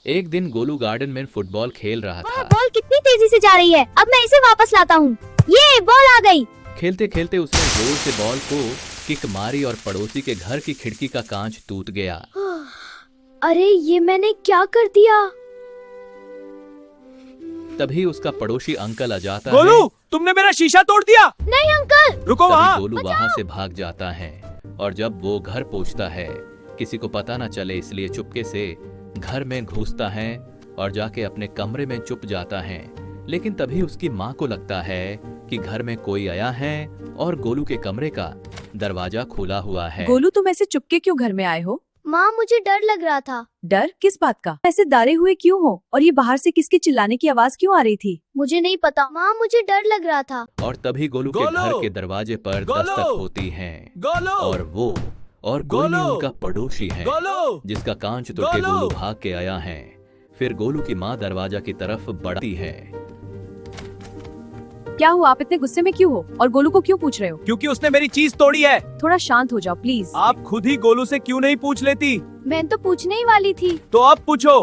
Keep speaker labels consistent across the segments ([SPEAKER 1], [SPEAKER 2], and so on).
[SPEAKER 1] एक दिन गोलू गार्डन में फुटबॉल खेल रहा था।
[SPEAKER 2] बॉल कितनी तेजी से जा रही है, अब मैं इसे वापस लाता हूँ। ये बॉल आ गई।
[SPEAKER 1] खेलते खेलते उसने जोर से बॉल को किक मारी और पड़ोसी के घर की खिड़की का कांच टूट गया।
[SPEAKER 2] अरे ये मैंने क्या कर दिया।
[SPEAKER 1] तभी उसका पड़ोसी अंकल आ जाता
[SPEAKER 3] गोलू,
[SPEAKER 1] है।
[SPEAKER 3] तुमने मेरा शीशा तोड़ दिया।
[SPEAKER 2] नहीं अंकल।
[SPEAKER 3] रुको
[SPEAKER 1] तभी
[SPEAKER 3] वहाँ।
[SPEAKER 1] गोलू वहाँ से भाग जाता है और जब वो घर पहुँचता है किसी को पता न चले इसलिए चुपके से घर में घुसता है और जाके अपने कमरे में छुप जाता है। लेकिन तभी उसकी माँ को लगता है कि घर में कोई आया है और गोलू के कमरे का दरवाजा खुला हुआ है।
[SPEAKER 4] गोलू, तुम ऐसे चुपके क्यों घर में आए हो?
[SPEAKER 2] माँ मुझे डर लग रहा था।
[SPEAKER 4] डर किस बात का? ऐसे दारे हुए क्यों हो? और ये बाहर से किसके चिल्लाने की आवाज क्यों आ रही थी?
[SPEAKER 2] मुझे नहीं पता माँ, मुझे डर लग रहा था।
[SPEAKER 1] और तभी गोलू के
[SPEAKER 3] गोलू!
[SPEAKER 1] घर के दरवाजे पर
[SPEAKER 3] गोलू!
[SPEAKER 1] दस्तक होती है
[SPEAKER 3] गोलू,
[SPEAKER 1] और गोलू
[SPEAKER 3] गोलू!
[SPEAKER 1] उनका पड़ोसी है
[SPEAKER 3] गोलू,
[SPEAKER 1] जिसका कांच तोड़ के
[SPEAKER 3] गोलू!
[SPEAKER 1] गोलू भाग के आया है। फिर गोलू की माँ दरवाजा की तरफ बढ़ती है।
[SPEAKER 4] क्या हुआ? आप इतने गुस्से में क्यों हो? और गोलू को क्यों पूछ रहे हो?
[SPEAKER 3] क्योंकि उसने मेरी चीज तोड़ी है।
[SPEAKER 4] थोड़ा शांत हो जाओ प्लीज।
[SPEAKER 3] आप खुद ही गोलू से क्यों नहीं पूछ लेती?
[SPEAKER 2] मैं तो पूछने ही वाली थी।
[SPEAKER 3] तो आप पूछो।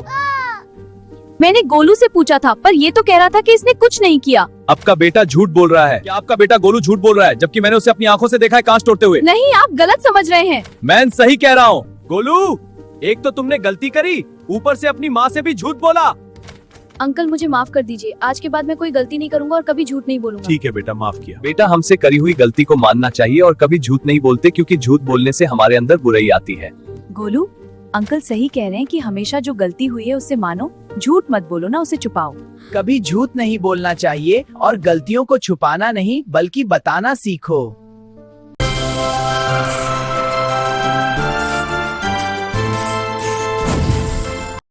[SPEAKER 4] मैंने गोलू से पूछा था पर ये तो कह रहा था कि इसने कुछ नहीं किया।
[SPEAKER 3] आपका बेटा झूठ बोल रहा है। क्या आपका बेटा गोलू झूठ बोल रहा है? जबकि मैंने उसे अपनी आंखों से देखा है कांच तोड़ते हुए।
[SPEAKER 4] नहीं, आप गलत समझ रहे हैं।
[SPEAKER 3] मैं सही कह रहा हूँ। गोलू, एक तो तुमने गलती करी, ऊपर से अपनी माँ से भी झूठ बोला।
[SPEAKER 4] अंकल मुझे माफ कर दीजिए, आज के बाद मैं कोई गलती नहीं करूंगा और कभी झूठ नहीं बोलूंगा।
[SPEAKER 3] ठीक है बेटा, माफ किया। बेटा, हमसे करी हुई गलती को मानना चाहिए और कभी झूठ नहीं बोलते, क्योंकि झूठ बोलने से हमारे अंदर बुराई आती है।
[SPEAKER 4] गोलू, अंकल सही कह रहे हैं कि हमेशा जो गलती हुई है उससे मानो, झूठ मत बोलो ना, उसे छुपाओ।
[SPEAKER 5] कभी झूठ नहीं बोलना चाहिए और गलतियों को छुपाना नहीं बल्कि बताना सीखो।